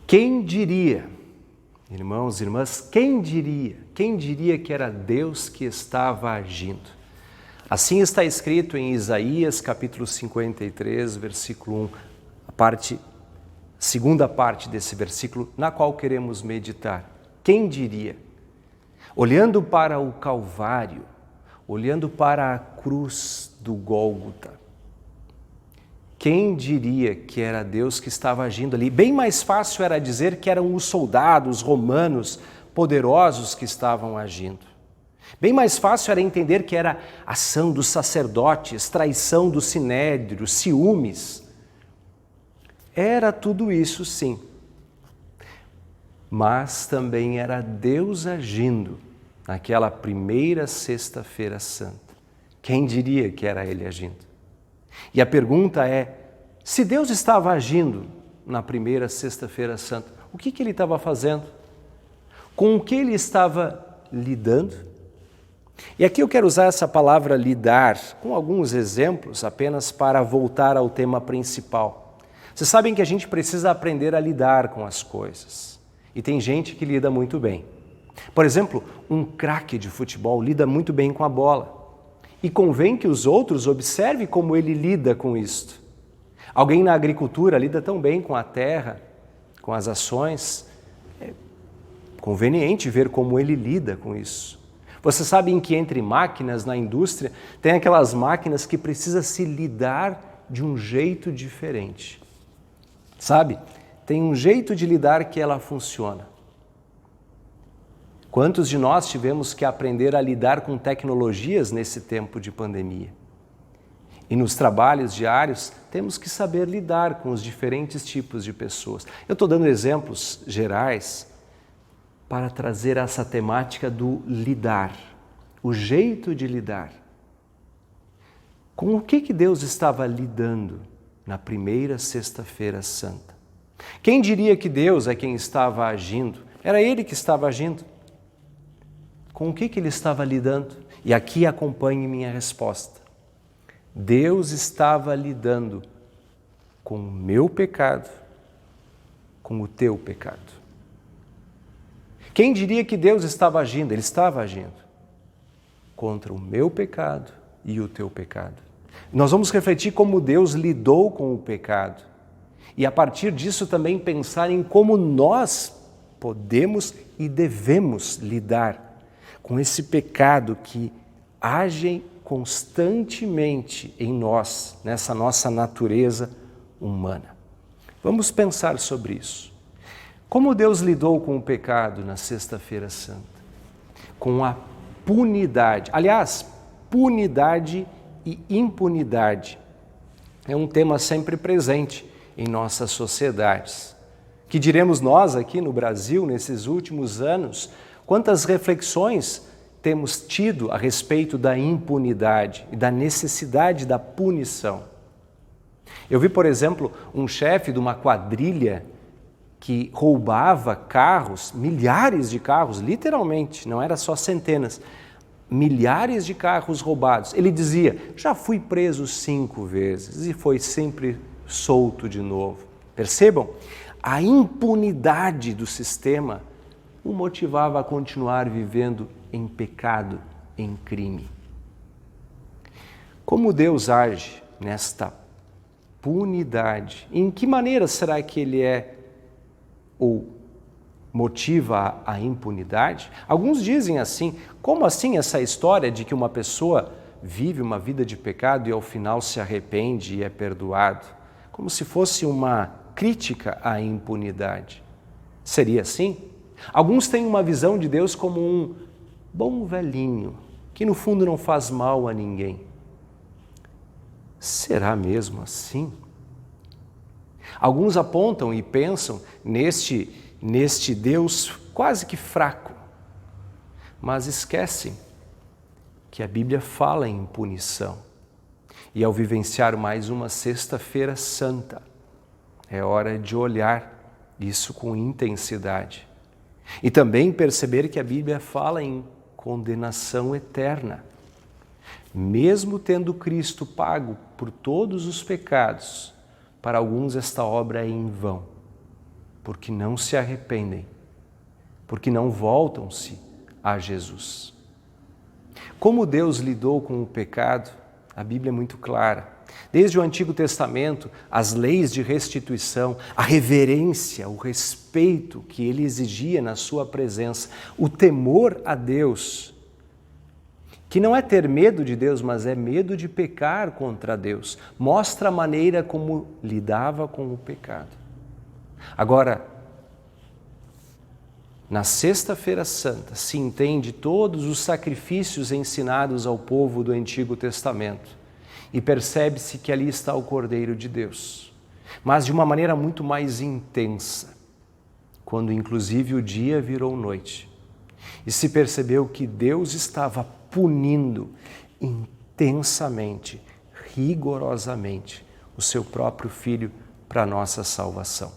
Quem diria, irmãos e irmãs, quem diria que era Deus que estava agindo? Assim está escrito em Isaías capítulo 53, versículo 1, segunda parte desse versículo, na qual queremos meditar. Quem diria? Olhando para o Calvário, olhando para a cruz do Gólgota, quem diria que era Deus que estava agindo ali? Bem mais fácil era dizer que eram os soldados romanos poderosos que estavam agindo. Bem mais fácil era entender que era ação dos sacerdotes, traição do sinédrio, ciúmes. Era tudo isso, sim. Mas também era Deus agindo naquela primeira sexta-feira santa. Quem diria que era Ele agindo? E a pergunta é, se Deus estava agindo na primeira sexta-feira santa, o que Ele estava fazendo? Com o que Ele estava lidando? E aqui eu quero usar essa palavra lidar com alguns exemplos apenas para voltar ao tema principal. Vocês sabem que a gente precisa aprender a lidar com as coisas. E tem gente que lida muito bem. Por exemplo, um craque de futebol lida muito bem com a bola. E convém que os outros observem como ele lida com isto. Alguém na agricultura lida tão bem com a terra, com as ações. É conveniente ver como ele lida com isso. Vocês sabem que entre máquinas na indústria, tem aquelas máquinas que precisam se lidar de um jeito diferente. Sabe? Tem um jeito de lidar que ela funciona. Quantos de nós tivemos que aprender a lidar com tecnologias nesse tempo de pandemia? E nos trabalhos diários, temos que saber lidar com os diferentes tipos de pessoas. Eu estou dando exemplos gerais para trazer essa temática do lidar, o jeito de lidar. Com o que Deus estava lidando na primeira sexta-feira santa? Quem diria que Deus é quem estava agindo? Era Ele que estava agindo. Com o que Ele estava lidando? E aqui acompanhe minha resposta. Deus estava lidando com o meu pecado, com o teu pecado. Quem diria que Deus estava agindo? Ele estava agindo contra o meu pecado e o teu pecado. Nós vamos refletir como Deus lidou com o pecado e a partir disso também pensar em como nós podemos e devemos lidar com esse pecado que age constantemente em nós, nessa nossa natureza humana. Vamos pensar sobre isso. Como Deus lidou com o pecado na Sexta-feira Santa? Com a punidade. Aliás, punidade e impunidade é um tema sempre presente em nossas sociedades. Que diremos nós aqui no Brasil, nesses últimos anos, quantas reflexões temos tido a respeito da impunidade e da necessidade da punição. Eu vi, por exemplo, um chefe de uma quadrilha que roubava carros, milhares de carros, literalmente, não era só centenas, milhares de carros roubados. Ele dizia, já fui preso 5 vezes e foi sempre solto de novo. Percebam? A impunidade do sistema o motivava a continuar vivendo em pecado, em crime. Como Deus age nesta punidade? Em que maneira será que Ele ou motiva a impunidade? Alguns dizem assim, como assim essa história de que uma pessoa vive uma vida de pecado e ao final se arrepende e é perdoado? Como se fosse uma crítica à impunidade. Seria assim? Alguns têm uma visão de Deus como um bom velhinho, que no fundo não faz mal a ninguém. Será mesmo assim? Alguns apontam e pensam neste Deus quase que fraco, mas esquecem que a Bíblia fala em punição. E ao vivenciar mais uma Sexta-feira Santa, é hora de olhar isso com intensidade. E também perceber que a Bíblia fala em condenação eterna. Mesmo tendo Cristo pago por todos os pecados, para alguns esta obra é em vão. porque não se arrependem, porque não voltam-se a Jesus. Como Deus lidou com o pecado, a Bíblia é muito clara. Desde o Antigo Testamento, as leis de restituição, a reverência, o respeito que ele exigia na sua presença, o temor a Deus, que não é ter medo de Deus, mas é medo de pecar contra Deus, mostra a maneira como lidava com o pecado. Agora, na Sexta-feira Santa se entende todos os sacrifícios ensinados ao povo do Antigo Testamento e percebe-se que ali está o Cordeiro de Deus, mas de uma maneira muito mais intensa, quando inclusive o dia virou noite e se percebeu que Deus estava punindo intensamente, rigorosamente, o seu próprio Filho para a nossa salvação.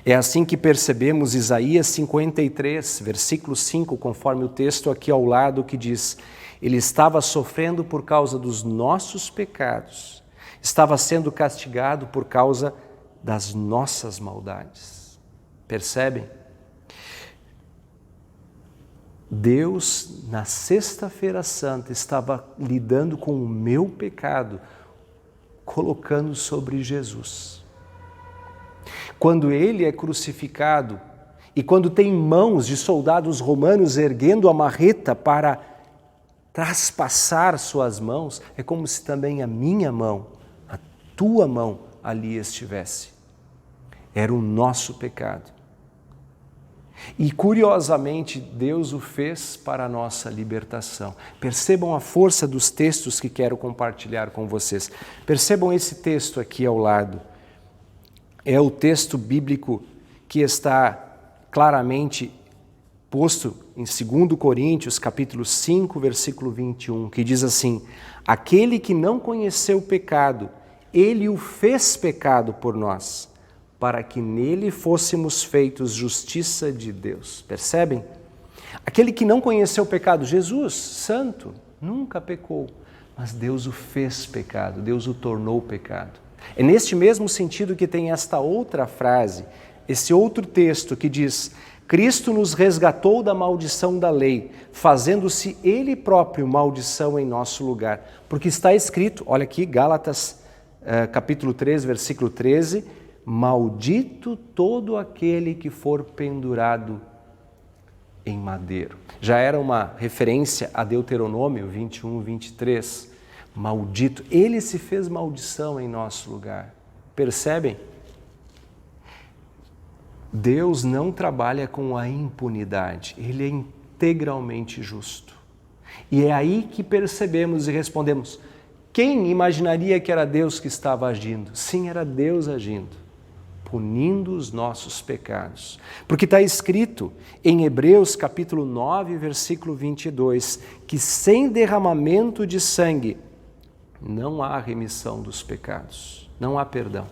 É assim que percebemos Isaías 53, versículo 5, conforme o texto aqui ao lado, que diz: Ele estava sofrendo por causa dos nossos pecados, estava sendo castigado por causa das nossas maldades. Percebem? Deus, na Sexta-feira Santa, estava lidando com o meu pecado, colocando sobre Jesus. Quando ele é crucificado e quando tem mãos de soldados romanos erguendo a marreta para traspassar suas mãos, é como se também a minha mão, a tua mão ali estivesse. Era o nosso pecado. E curiosamente, Deus o fez para a nossa libertação. Percebam a força dos textos que quero compartilhar com vocês. Percebam esse texto aqui ao lado. É o texto bíblico que está claramente posto em 2 Coríntios, capítulo 5, versículo 21, que diz assim: Aquele que não conheceu o pecado, ele o fez pecado por nós, para que nele fôssemos feitos justiça de Deus. Percebem? Aquele que não conheceu o pecado, Jesus, santo, nunca pecou, mas Deus o fez pecado, Deus o tornou pecado. É neste mesmo sentido que tem esta outra frase, esse outro texto que diz: Cristo nos resgatou da maldição da lei, fazendo-se Ele próprio maldição em nosso lugar. Porque está escrito, olha aqui, Gálatas capítulo 3, versículo 13, maldito todo aquele que for pendurado em madeiro. Já era uma referência a Deuteronômio 21, 23. Maldito, ele se fez maldição em nosso lugar. Percebem? Deus não trabalha com a impunidade, ele é integralmente justo. E é aí que percebemos e respondemos: quem imaginaria que era Deus que estava agindo? Sim, era Deus agindo, punindo os nossos pecados. Porque está escrito em Hebreus capítulo 9, versículo 22, que sem derramamento de sangue não há remissão dos pecados, não há perdão.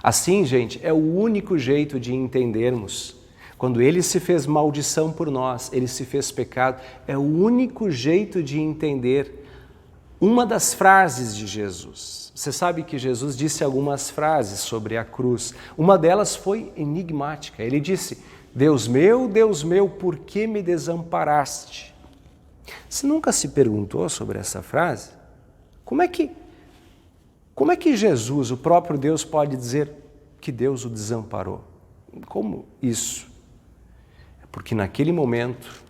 Assim, gente, é o único jeito de entendermos. Quando ele se fez maldição por nós, ele se fez pecado, é o único jeito de entender uma das frases de Jesus. Você sabe que Jesus disse algumas frases sobre a cruz. Uma delas foi enigmática. Ele disse: Deus meu, por que me desamparaste? Você nunca se perguntou sobre essa frase? Como é que Jesus, o próprio Deus, pode dizer que Deus o desamparou? Como isso? É porque naquele momento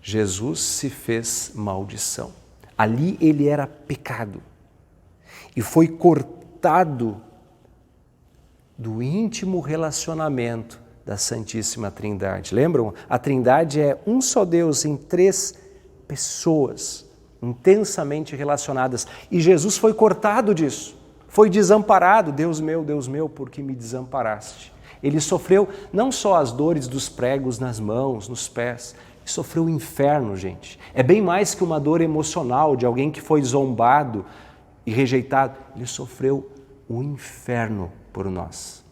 Jesus se fez maldição. Ali ele era pecado e foi cortado do íntimo relacionamento da Santíssima Trindade. Lembram? A Trindade é um só Deus em 3 pessoas intensamente relacionadas. E Jesus foi cortado disso, foi desamparado. Deus meu, por que me desamparaste? Ele sofreu não só as dores dos pregos nas mãos, nos pés, ele sofreu o inferno, gente. É bem mais que uma dor emocional de alguém que foi zombado e rejeitado. Ele sofreu o inferno por nós.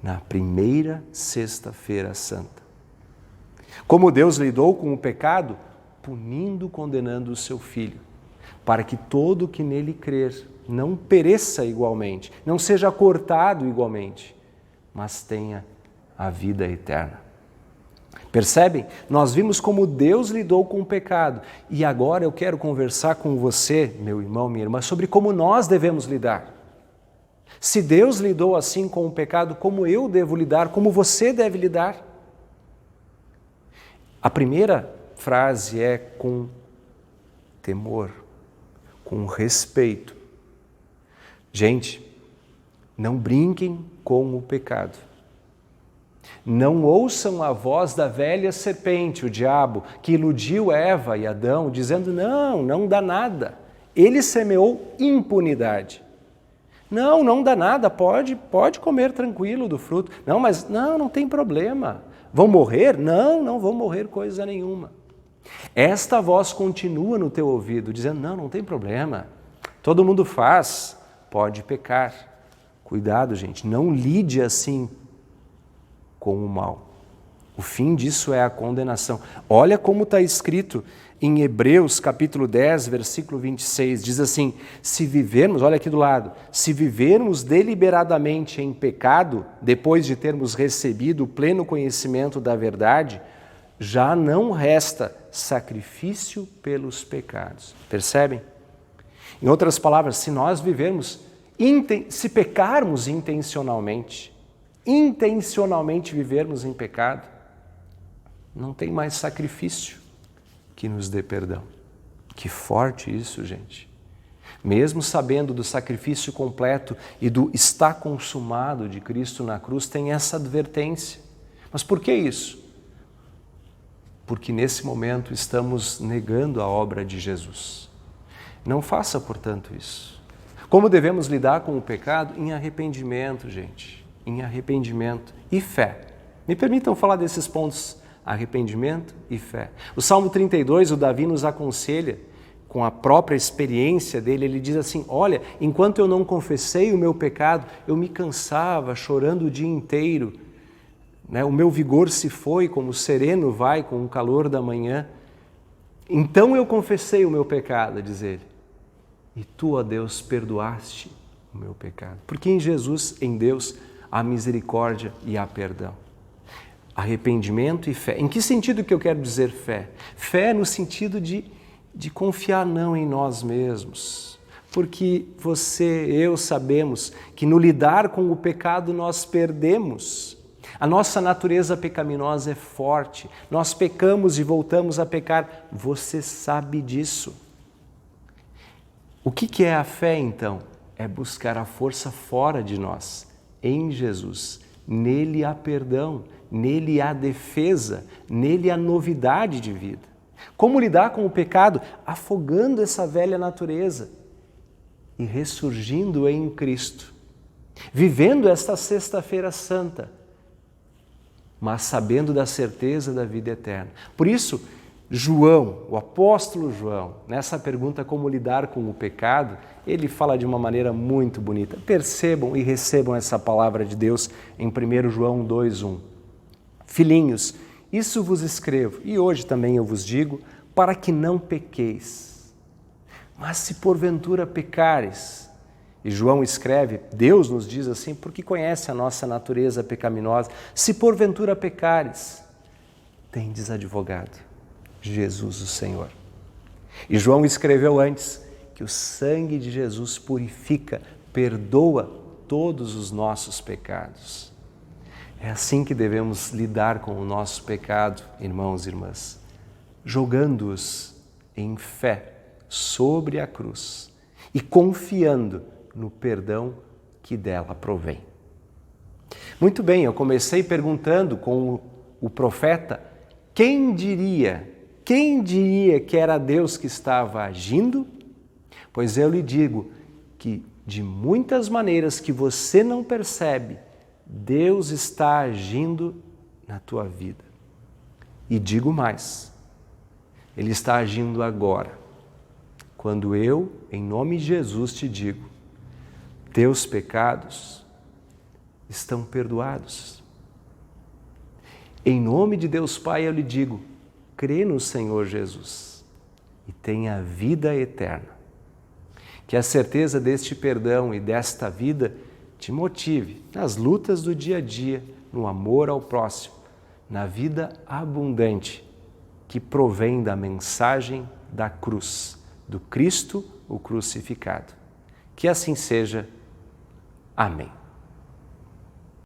Na primeira Sexta-feira Santa. Como Deus lidou com o pecado? Punindo, condenando o seu Filho, para que todo o que nele crer não pereça igualmente, não seja cortado igualmente, mas tenha a vida eterna. Percebem? Nós vimos como Deus lidou com o pecado e agora eu quero conversar com você, meu irmão, minha irmã, sobre como nós devemos lidar. Se Deus lidou assim com o pecado, como eu devo lidar, como você deve lidar? A primeira frase é com temor, com respeito. Gente, não brinquem com o pecado. Não ouçam a voz da velha serpente, o diabo, que iludiu Eva e Adão, dizendo, não dá nada. Ele semeou impunidade. Não dá nada, pode comer tranquilo do fruto. Mas não tem problema. Vão morrer? Não vão morrer coisa nenhuma. Esta voz continua no teu ouvido, dizendo, não tem problema. Todo mundo faz, pode pecar. Cuidado, gente, não lide assim com o mal. O fim disso é a condenação. Olha como está escrito em Hebreus capítulo 10, versículo 26, diz assim, se vivermos, olha aqui do lado, se vivermos deliberadamente em pecado, depois de termos recebido o pleno conhecimento da verdade, já não resta sacrifício pelos pecados. Percebem? Em outras palavras, se nós vivermos, se pecarmos intencionalmente vivermos em pecado, não tem mais sacrifício que nos dê perdão. Que forte isso, gente. Mesmo sabendo do sacrifício completo e do está consumado de Cristo na cruz, tem essa advertência. Mas por que isso? Porque nesse momento estamos negando a obra de Jesus. Não faça, portanto, isso. Como devemos lidar com o pecado? Em arrependimento, gente. Em arrependimento e fé. Me permitam falar desses pontos. Arrependimento e fé. O Salmo 32, o Davi nos aconselha, com a própria experiência dele, ele diz assim, olha, enquanto eu não confessei o meu pecado, eu me cansava chorando o dia inteiro, o meu vigor se foi como o sereno vai com o calor da manhã. Então eu confessei o meu pecado, diz ele, e tu, ó Deus, perdoaste o meu pecado. Porque em Jesus, em Deus, há misericórdia e há perdão. Arrependimento e fé. Em que sentido que eu quero dizer fé? Fé no sentido de confiar não em nós mesmos. Porque você, eu sabemos que no lidar com o pecado nós perdemos. A nossa natureza pecaminosa é forte. Nós pecamos e voltamos a pecar. Você sabe disso. O que é a fé então? É buscar a força fora de nós, em Jesus. Nele há perdão. Nele há defesa, nele há novidade de vida. Como lidar com o pecado? Afogando essa velha natureza e ressurgindo em Cristo. Vivendo esta sexta-feira santa, mas sabendo da certeza da vida eterna. Por isso, João, o apóstolo João, nessa pergunta como lidar com o pecado, ele fala de uma maneira muito bonita. Percebam e recebam essa palavra de Deus em 1 João 2:1. Filhinhos, isso vos escrevo, e hoje também eu vos digo, para que não pequeis. Mas se porventura pecares, e João escreve, Deus nos diz assim, porque conhece a nossa natureza pecaminosa, se porventura pecares, tendes advogado, Jesus o Senhor. E João escreveu antes que o sangue de Jesus purifica, perdoa todos os nossos pecados. É assim que devemos lidar com o nosso pecado, irmãos e irmãs, jogando-os em fé sobre a cruz e confiando no perdão que dela provém. Muito bem, eu comecei perguntando com o profeta, quem diria que era Deus que estava agindo? Pois eu lhe digo que de muitas maneiras que você não percebe, Deus está agindo na tua vida. E digo mais, Ele está agindo agora, quando eu, em nome de Jesus, te digo, teus pecados estão perdoados. Em nome de Deus Pai, eu lhe digo, crê no Senhor Jesus e tenha a vida eterna. Que a certeza deste perdão e desta vida te motive nas lutas do dia a dia, no amor ao próximo, na vida abundante que provém da mensagem da cruz, do Cristo, o crucificado. Que assim seja. Amém.